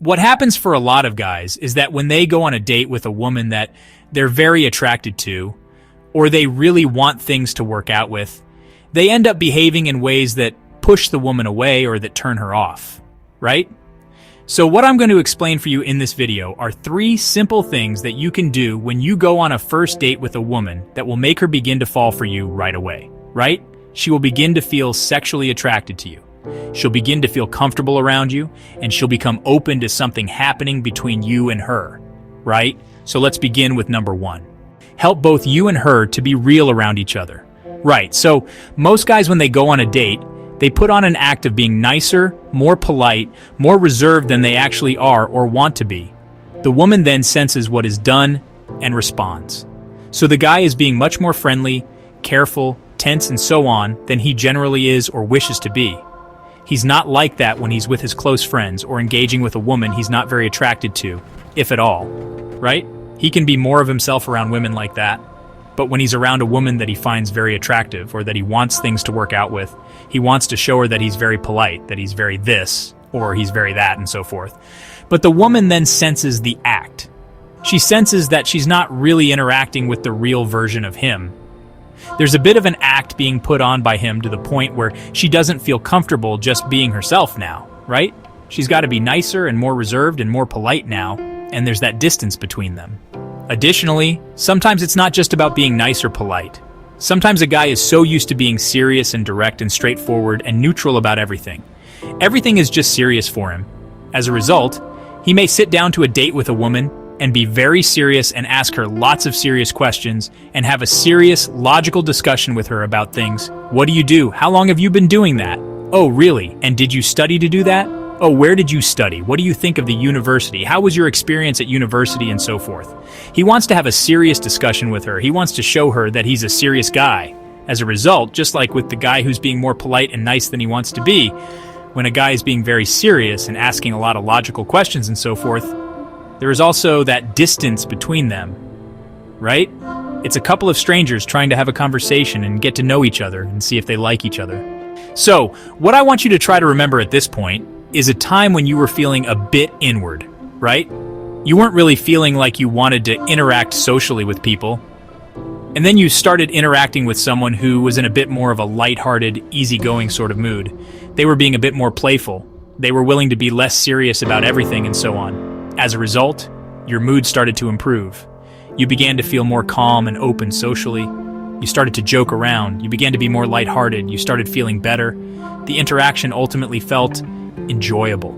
What happens for a lot of guys is that when they go on a date with a woman that they're very attracted to, or they really want things to work out with, they end up behaving in ways that push the woman away or that turn her off, right? So what I'm going to explain for you in this video are 3 simple things that you can do when you go on a first date with a woman that will make her begin to fall for you right away, right? She will begin to feel sexually attracted to you. She'll begin to feel comfortable around you, and she'll become open to something happening between you and her, right? So let's begin with number 1. Help both you and her to be real around each other. Right, so most guys when they go on a date, they put on an act of being nicer, more polite, more reserved than they actually are or want to be. The woman then senses what is done and responds. So the guy is being much more friendly, careful, tense, and so on than he generally is or wishes to be. He's not like that when he's with his close friends or engaging with a woman he's not very attracted to, if at all, right? He can be more of himself around women like that, but when he's around a woman that he finds very attractive or that he wants things to work out with, he wants to show her that he's very polite, that he's very this, or he's very that, and so forth. But the woman then senses the act. She senses that she's not really interacting with the real version of him. There's a bit of an act being put on by him to the point where she doesn't feel comfortable just being herself now, right? She's got to be nicer and more reserved and more polite now, and there's that distance between them. Additionally, sometimes it's not just about being nice or polite. Sometimes a guy is so used to being serious and direct and straightforward and neutral about everything. Everything is just serious for him. As a result, he may sit down to a date with a woman and be very serious and ask her lots of serious questions and have a serious, logical discussion with her about things. What do you do? How long have you been doing that? Oh, really? And did you study to do that? Oh, where did you study? What do you think of the university? How was your experience at university and so forth? He wants to have a serious discussion with her. He wants to show her that he's a serious guy. As a result, just like with the guy who's being more polite and nice than he wants to be, when a guy is being very serious and asking a lot of logical questions and so forth, there is also that distance between them, right? It's a couple of strangers trying to have a conversation and get to know each other and see if they like each other. So, what I want you to try to remember at this point is a time when you were feeling a bit inward, right? You weren't really feeling like you wanted to interact socially with people. And then you started interacting with someone who was in a bit more of a lighthearted, easygoing sort of mood. They were being a bit more playful. They were willing to be less serious about everything and so on. As a result, your mood started to improve. You began to feel more calm and open socially. You started to joke around. You began to be more lighthearted. You started feeling better. The interaction ultimately felt enjoyable.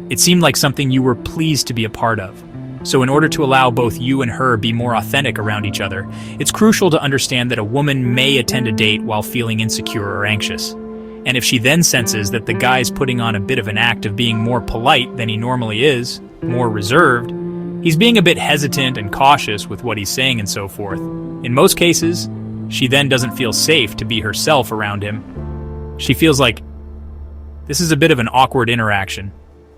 It seemed like something you were pleased to be a part of. So in order to allow both you and her be more authentic around each other, it's crucial to understand that a woman may attend a date while feeling insecure or anxious. And if she then senses that the guy's putting on a bit of an act of being more polite than he normally is, more reserved, he's being a bit hesitant and cautious with what he's saying and so forth. In most cases, she then doesn't feel safe to be herself around him. She feels like this is a bit of an awkward interaction.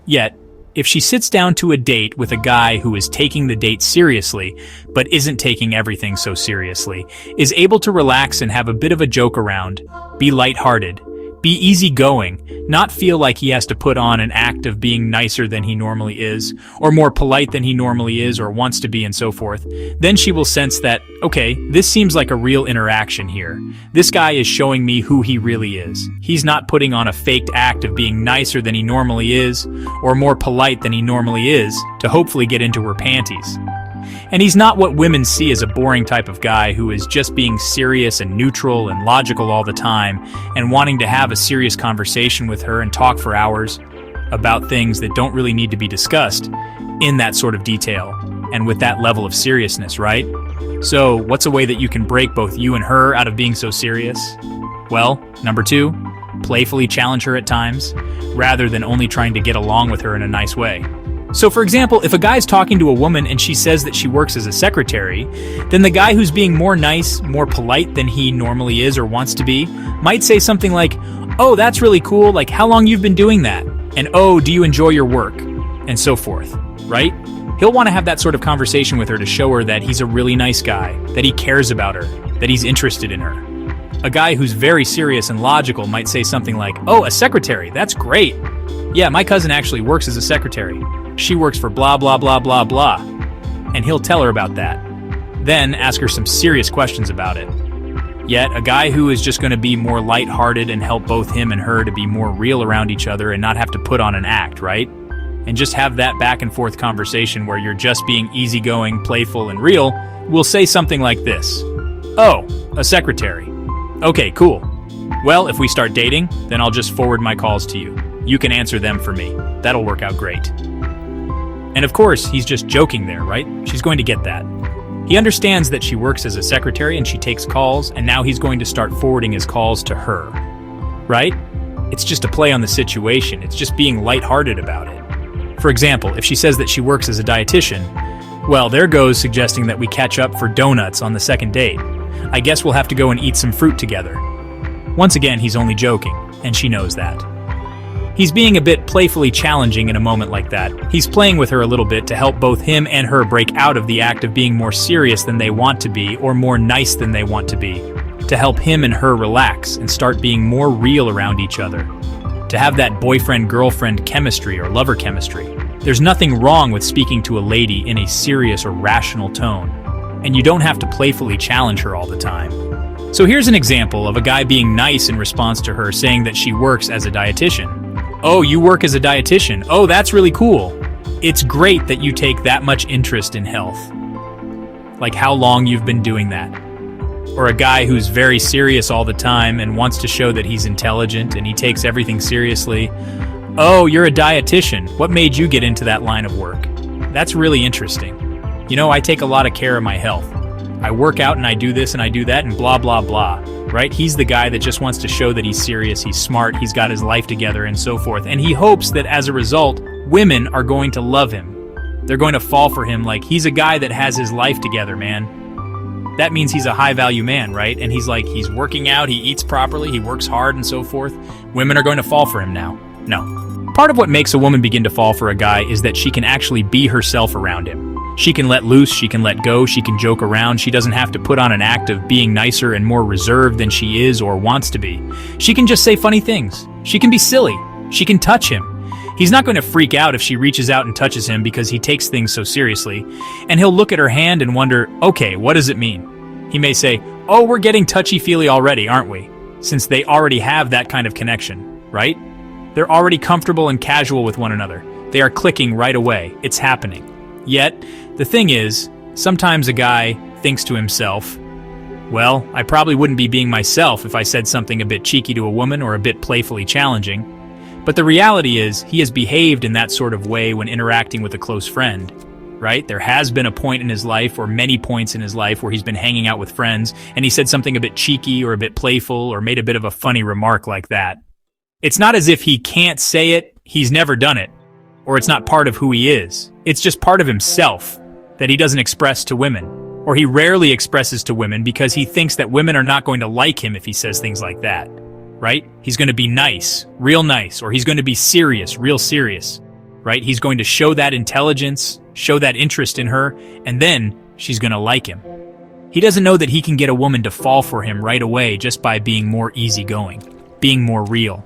Yet, if she sits down to a date with a guy who is taking the date seriously, but isn't taking everything so seriously, is able to relax and have a bit of a joke around, be lighthearted, be easygoing, not feel like he has to put on an act of being nicer than he normally is, or more polite than he normally is or wants to be and so forth, then she will sense that, okay, this seems like a real interaction here. This guy is showing me who he really is. He's not putting on a faked act of being nicer than he normally is, or more polite than he normally is, to hopefully get into her panties. And he's not what women see as a boring type of guy who is just being serious and neutral and logical all the time and wanting to have a serious conversation with her and talk for hours about things that don't really need to be discussed in that sort of detail and with that level of seriousness, right? So, what's a way that you can break both you and her out of being so serious? Well, number 2, playfully challenge her at times, rather than only trying to get along with her in a nice way. So for example, if a guy's talking to a woman and she says that she works as a secretary, then the guy who's being more nice, more polite than he normally is or wants to be, might say something like, "Oh, that's really cool, like how long you've been doing that?" And "Oh, do you enjoy your work?" And so forth, right? He'll want to have that sort of conversation with her to show her that he's a really nice guy, that he cares about her, that he's interested in her. A guy who's very serious and logical might say something like, "Oh, a secretary, that's great. Yeah, my cousin actually works as a secretary." she works for blah blah blah blah blah. And he'll tell her about that. Then ask her some serious questions about it. Yet, a guy who is just going to be more lighthearted and help both him and her to be more real around each other and not have to put on an act, right? And just have that back and forth conversation where you're just being easygoing, playful, and real, will say something like this. Oh, a secretary. Okay, cool. Well, if we start dating, then I'll just forward my calls to you. You can answer them for me. That'll work out great. And of course, he's just joking there, right? She's going to get that. He understands that she works as a secretary and she takes calls, and now he's going to start forwarding his calls to her. Right? It's just a play on the situation. It's just being lighthearted about it. For example, if she says that she works as a dietitian, well, there goes suggesting that we catch up for donuts on the second date. I guess we'll have to go and eat some fruit together. Once again, he's only joking, and she knows that. He's being a bit playfully challenging in a moment like that. He's playing with her a little bit to help both him and her break out of the act of being more serious than they want to be or more nice than they want to be, to help him and her relax and start being more real around each other, to have that boyfriend-girlfriend chemistry or lover chemistry. There's nothing wrong with speaking to a lady in a serious or rational tone, and you don't have to playfully challenge her all the time. So here's an example of a guy being nice in response to her saying that she works as a dietitian. Oh, you work as a dietitian. Oh, that's really cool. It's great that you take that much interest in health. Like how long you've been doing that. Or a guy who's very serious all the time and wants to show that he's intelligent and he takes everything seriously. Oh, you're a dietitian. What made you get into that line of work? That's really interesting. You know, I take a lot of care of my health. I work out and I do this and I do that and blah, blah, blah. Right? He's the guy that just wants to show that he's serious, he's smart, he's got his life together and so forth. And he hopes that as a result, women are going to love him. They're going to fall for him like he's a guy that has his life together, man. That means he's a high-value man, right? And he's working out, he eats properly, he works hard and so forth. Women are going to fall for him now. No. Part of what makes a woman begin to fall for a guy is that she can actually be herself around him. She can let loose, she can let go, she can joke around, she doesn't have to put on an act of being nicer and more reserved than she is or wants to be. She can just say funny things. She can be silly. She can touch him. He's not going to freak out if she reaches out and touches him because he takes things so seriously, and he'll look at her hand and wonder, okay, what does it mean? He may say, oh, we're getting touchy-feely already, aren't we? Since they already have that kind of connection, right? They're already comfortable and casual with one another. They are clicking right away. It's happening. Yet, the thing is, sometimes a guy thinks to himself, well, I probably wouldn't be being myself if I said something a bit cheeky to a woman or a bit playfully challenging. But the reality is, he has behaved in that sort of way when interacting with a close friend, right? There has been a point in his life, or many points in his life, where he's been hanging out with friends, and he said something a bit cheeky or a bit playful or made a bit of a funny remark like that. It's not as if he can't say it, he's never done it, or it's not part of who he is. It's just part of himself that he doesn't express to women, or he rarely expresses to women because he thinks that women are not going to like him if he says things like that, right? He's going to be nice, real nice, or he's going to be serious, real serious, right? He's going to show that intelligence, show that interest in her, and then she's going to like him. He doesn't know that he can get a woman to fall for him right away just by being more easygoing, being more real,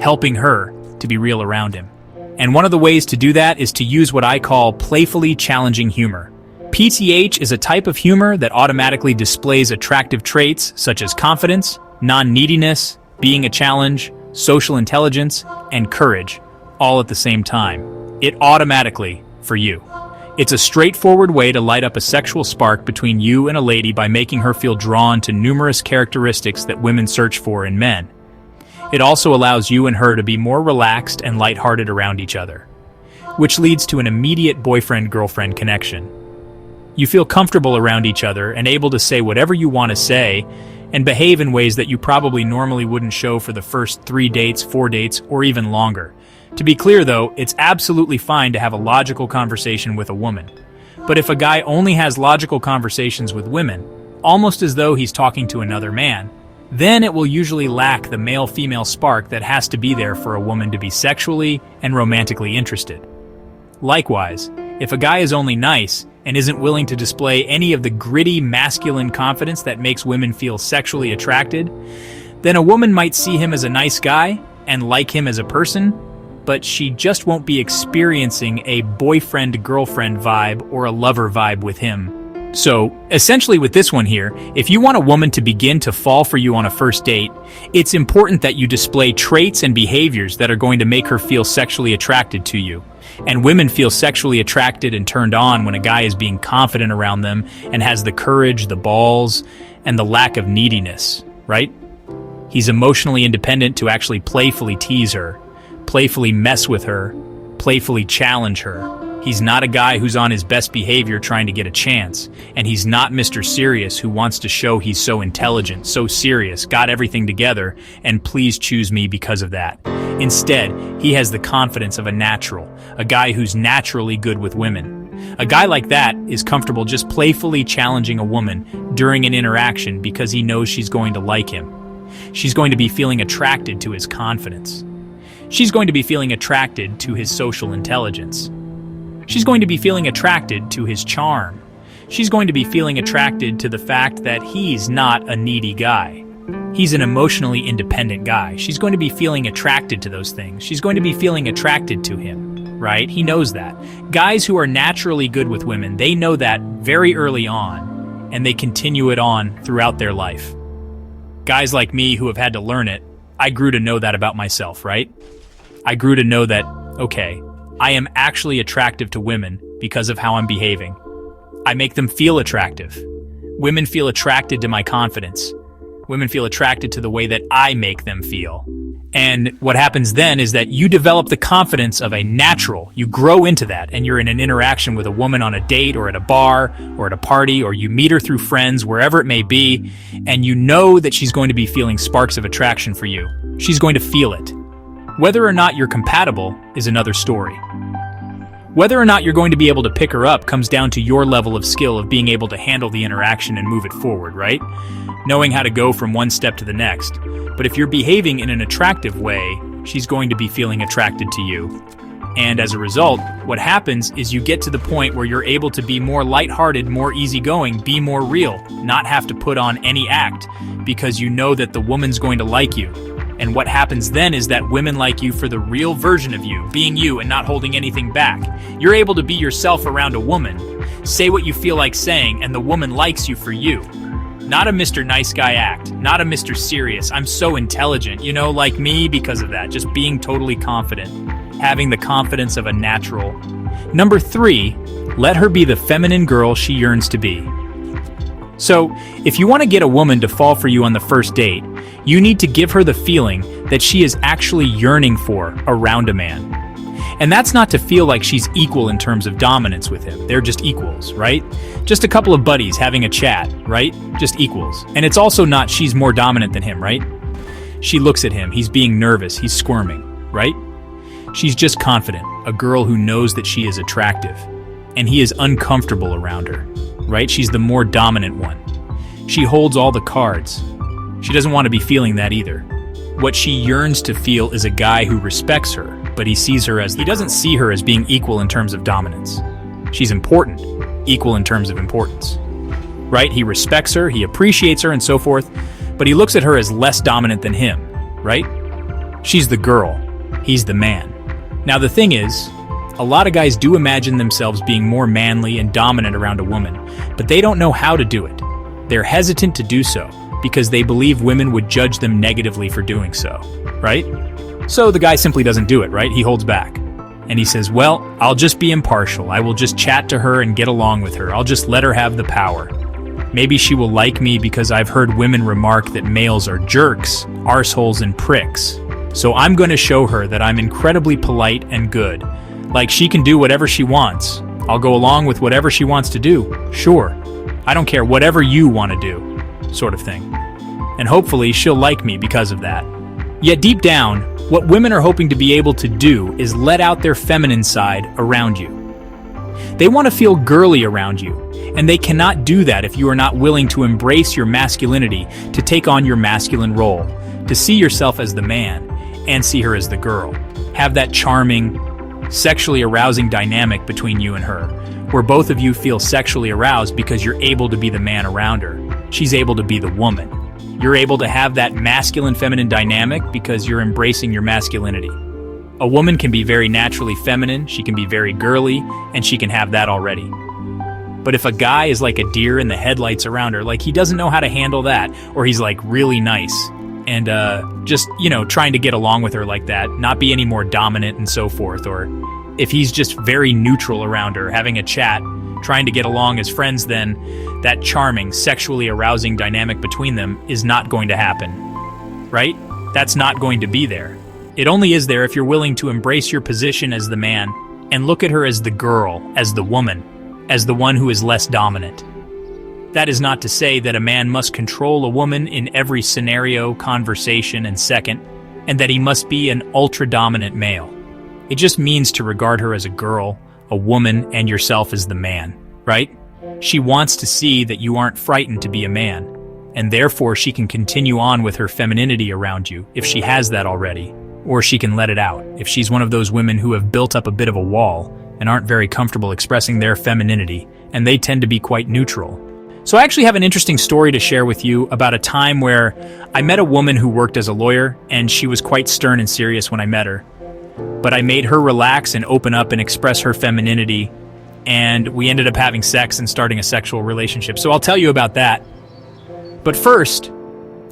helping her to be real around him. And one of the ways to do that is to use what I call playfully challenging humor. PTH is a type of humor that automatically displays attractive traits such as confidence, non-neediness, being a challenge, social intelligence, and courage, all at the same time. It automatically, for you. It's a straightforward way to light up a sexual spark between you and a lady by making her feel drawn to numerous characteristics that women search for in men. It also allows you and her to be more relaxed and lighthearted around each other, which leads to an immediate boyfriend-girlfriend connection. You feel comfortable around each other and able to say whatever you want to say and behave in ways that you probably normally wouldn't show for the first 3 dates, 4 dates, or even longer. To be clear though, it's absolutely fine to have a logical conversation with a woman. But if a guy only has logical conversations with women, almost as though he's talking to another man, then it will usually lack the male-female spark that has to be there for a woman to be sexually and romantically interested. Likewise, if a guy is only nice and isn't willing to display any of the gritty masculine confidence that makes women feel sexually attracted, then a woman might see him as a nice guy and like him as a person, but she just won't be experiencing a boyfriend-girlfriend vibe or a lover vibe with him. So, essentially with this one here, if you want a woman to begin to fall for you on a first date, it's important that you display traits and behaviors that are going to make her feel sexually attracted to you. And women feel sexually attracted and turned on when a guy is being confident around them and has the courage, the balls, and the lack of neediness, right? He's emotionally independent to actually playfully tease her, playfully mess with her, playfully challenge her. He's not a guy who's on his best behavior trying to get a chance. And he's not Mr. Serious who wants to show he's so intelligent, so serious, got everything together, and please choose me because of that. Instead, he has the confidence of a natural, a guy who's naturally good with women. A guy like that is comfortable just playfully challenging a woman during an interaction because he knows she's going to like him. She's going to be feeling attracted to his confidence. She's going to be feeling attracted to his social intelligence. She's going to be feeling attracted to his charm. She's going to be feeling attracted to the fact that he's not a needy guy. He's an emotionally independent guy. She's going to be feeling attracted to those things. She's going to be feeling attracted to him, right? He knows that. Guys who are naturally good with women, they know that very early on, and they continue it on throughout their life. Guys like me who have had to learn it, I grew to know that about myself, right? I grew to know that, okay, I am actually attractive to women because of how I'm behaving. I make them feel attractive. Women feel attracted to my confidence. Women feel attracted to the way that I make them feel. And what happens then is that you develop the confidence of a natural. You grow into that, and you're in an interaction with a woman on a date or at a bar or at a party, or you meet her through friends, wherever it may be, and you know that she's going to be feeling sparks of attraction for you. She's going to feel it. Whether or not you're compatible is another story. Whether or not you're going to be able to pick her up comes down to your level of skill of being able to handle the interaction and move it forward, right? Knowing how to go from one step to the next. But if you're behaving in an attractive way, she's going to be feeling attracted to you. And as a result, what happens is you get to the point where you're able to be more lighthearted, more easygoing, be more real, not have to put on any act, because you know that the woman's going to like you. And what happens then is that women like you for the real version of you, being you and not holding anything back. You're able to be yourself around a woman, say what you feel like saying, and the woman likes you for you. Not a Mr. Nice Guy act, not a Mr. Serious, I'm so intelligent, like me because of that, just being totally confident, having the confidence of a natural. Number 3, let her be the feminine girl she yearns to be. So, if you want to get a woman to fall for you on the first date, you need to give her the feeling that she is actually yearning for around a man. And that's not to feel like she's equal in terms of dominance with him. They're just equals, right? Just a couple of buddies having a chat, right? Just equals. And it's also not she's more dominant than him, right? She looks at him, he's being nervous, he's squirming, right? She's just confident, a girl who knows that she is attractive. And he is uncomfortable around her, right? She's the more dominant one. She holds all the cards. She doesn't want to be feeling that either. What she yearns to feel is a guy who respects her, but he doesn't see her as being equal in terms of dominance. She's important, equal in terms of importance. Right? He respects her, he appreciates her, and so forth, but he looks at her as less dominant than him, right? She's the girl, he's the man. Now the thing is, a lot of guys do imagine themselves being more manly and dominant around a woman, but they don't know how to do it. They're hesitant to do so, because they believe women would judge them negatively for doing so, right? So the guy simply doesn't do it, right? He holds back. And he says, well, I'll just be impartial. I will just chat to her and get along with her. I'll just let her have the power. Maybe she will like me because I've heard women remark that males are jerks, arseholes, and pricks. So I'm going to show her that I'm incredibly polite and good. Like she can do whatever she wants. I'll go along with whatever she wants to do. Sure. I don't care, whatever you want to do. Sort of thing. And hopefully she'll like me because of that. Yet deep down, what women are hoping to be able to do is let out their feminine side around you. They want to feel girly around you, and they cannot do that if you are not willing to embrace your masculinity, to take on your masculine role, to see yourself as the man, and see her as the girl. Have that charming, sexually arousing dynamic between you and her, where both of you feel sexually aroused because you're able to be the man around her. She's able to be the woman. You're able to have that masculine-feminine dynamic because you're embracing your masculinity. A woman can be very naturally feminine, she can be very girly, and she can have that already. But if a guy is like a deer in the headlights around her, like he doesn't know how to handle that, or he's like really nice, and just, trying to get along with her like that, not be any more dominant and so forth, or if he's just very neutral around her, having a chat, trying to get along as friends, then that charming, sexually arousing dynamic between them is not going to happen, right? That's not going to be there. It only is there if you're willing to embrace your position as the man and look at her as the girl, as the woman, as the one who is less dominant. That is not to say that a man must control a woman in every scenario, conversation, and second, and that he must be an ultra-dominant male. It just means to regard her as a girl, a woman, and yourself as the man, right? She wants to see that you aren't frightened to be a man, and therefore she can continue on with her femininity around you if she has that already, or she can let it out if she's one of those women who have built up a bit of a wall and aren't very comfortable expressing their femininity, and they tend to be quite neutral. So I actually have an interesting story to share with you about a time where I met a woman who worked as a lawyer, and she was quite stern and serious when I met her. But I made her relax and open up and express her femininity, and we ended up having sex and starting a sexual relationship. So I'll tell you about that. But first,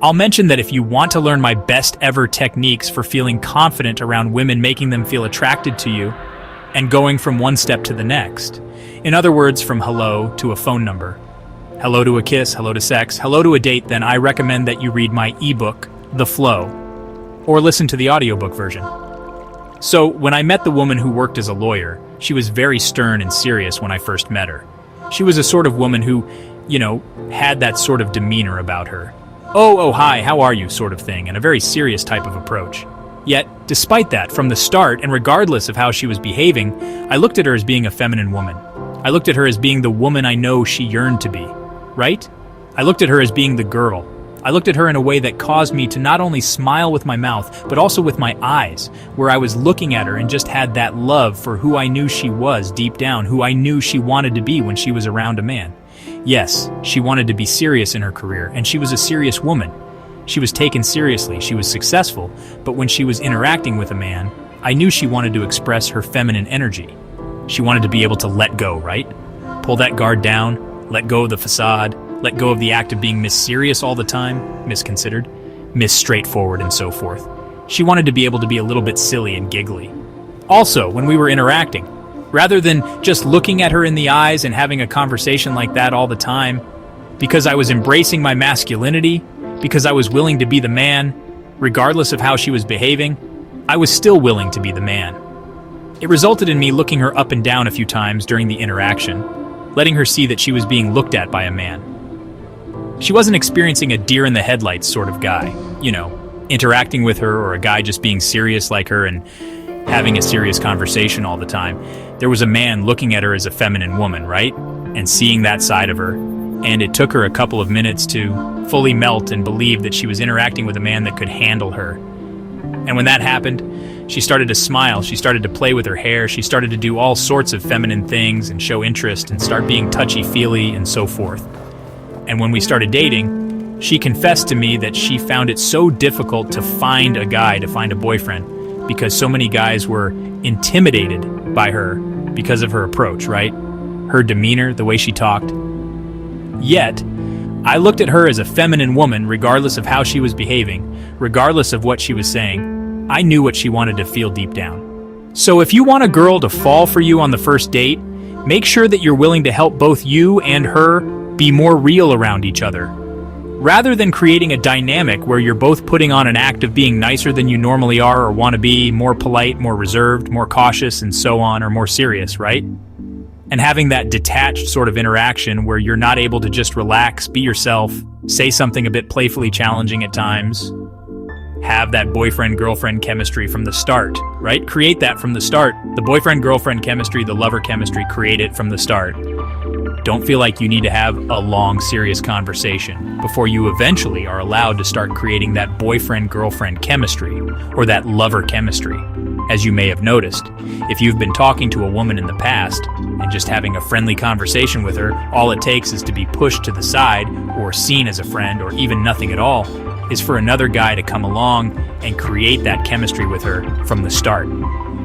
I'll mention that if you want to learn my best ever techniques for feeling confident around women, making them feel attracted to you, and going from one step to the next. In other words, from hello to a phone number, hello to a kiss, hello to sex, hello to a date, then I recommend that you read my ebook, The Flow, or listen to the audiobook version. So when I met the woman who worked as a lawyer, she was very stern and serious when I first met her. She was a sort of woman who, had that sort of demeanor about her. Oh, hi, how are you sort of thing, and a very serious type of approach. Yet, despite that, from the start, and regardless of how she was behaving, I looked at her as being a feminine woman. I looked at her as being the woman I know she yearned to be, right? I looked at her as being the girl. I looked at her in a way that caused me to not only smile with my mouth, but also with my eyes, where I was looking at her and just had that love for who I knew she was deep down, who I knew she wanted to be when she was around a man. Yes, she wanted to be serious in her career, and she was a serious woman. She was taken seriously, she was successful, but when she was interacting with a man, I knew she wanted to express her feminine energy. She wanted to be able to let go, right? Pull that guard down, let go of the facade, let go of the act of being Miss Serious all the time, misconsidered, Miss Straightforward, and so forth. She wanted to be able to be a little bit silly and giggly. Also, when we were interacting, rather than just looking at her in the eyes and having a conversation like that all the time, because I was embracing my masculinity, because I was willing to be the man, regardless of how she was behaving, I was still willing to be the man. It resulted in me looking her up and down a few times during the interaction, letting her see that she was being looked at by a man. She wasn't experiencing a deer in the headlights sort of guy, interacting with her, or a guy just being serious like her and having a serious conversation all the time. There was a man looking at her as a feminine woman, right? And seeing that side of her. And it took her a couple of minutes to fully melt and believe that she was interacting with a man that could handle her. And when that happened, she started to smile, she started to play with her hair, she started to do all sorts of feminine things and show interest and start being touchy-feely and so forth. And when we started dating, she confessed to me that she found it so difficult to find a guy, to find a boyfriend, because so many guys were intimidated by her because of her approach, right? Her demeanor, the way she talked. Yet, I looked at her as a feminine woman, regardless of how she was behaving, regardless of what she was saying. I knew what she wanted to feel deep down. So if you want a girl to fall for you on the first date, make sure that you're willing to help both you and her be more real around each other. Rather than creating a dynamic where you're both putting on an act of being nicer than you normally are or want to be, more polite, more reserved, more cautious, and so on, or more serious, right? And having that detached sort of interaction where you're not able to just relax, be yourself, say something a bit playfully challenging at times, have that boyfriend-girlfriend chemistry from the start, right? Create that from the start. The boyfriend-girlfriend chemistry, the lover chemistry, create it from the start. Don't feel like you need to have a long, serious conversation before you eventually are allowed to start creating that boyfriend-girlfriend chemistry or that lover chemistry. As you may have noticed, if you've been talking to a woman in the past and just having a friendly conversation with her, all it takes is to be pushed to the side or seen as a friend or even nothing at all, is for another guy to come along and create that chemistry with her from the start.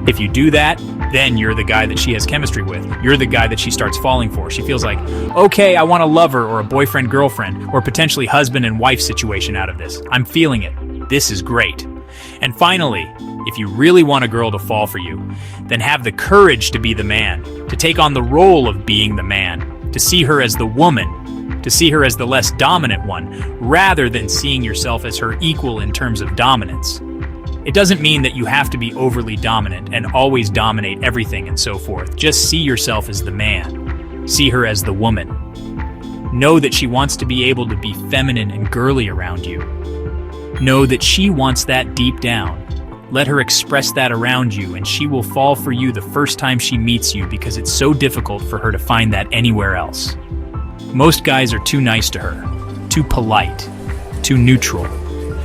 If you do that, then you're the guy that she has chemistry with. You're the guy that she starts falling for. She feels like, okay, I want a lover or a boyfriend-girlfriend or potentially husband and wife situation out of this. I'm feeling it. This is great. And finally, if you really want a girl to fall for you, then have the courage to be the man, to take on the role of being the man, to see her as the woman, to see her as the less dominant one, rather than seeing yourself as her equal in terms of dominance. It doesn't mean that you have to be overly dominant and always dominate everything and so forth. Just see yourself as the man. See her as the woman. Know that she wants to be able to be feminine and girly around you. Know that she wants that deep down. Let her express that around you, and she will fall for you the first time she meets you because it's so difficult for her to find that anywhere else. Most guys are too nice to her, too polite, too neutral,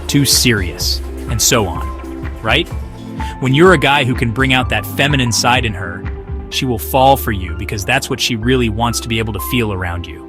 too serious, and so on. Right? When you're a guy who can bring out that feminine side in her, she will fall for you because that's what she really wants to be able to feel around you.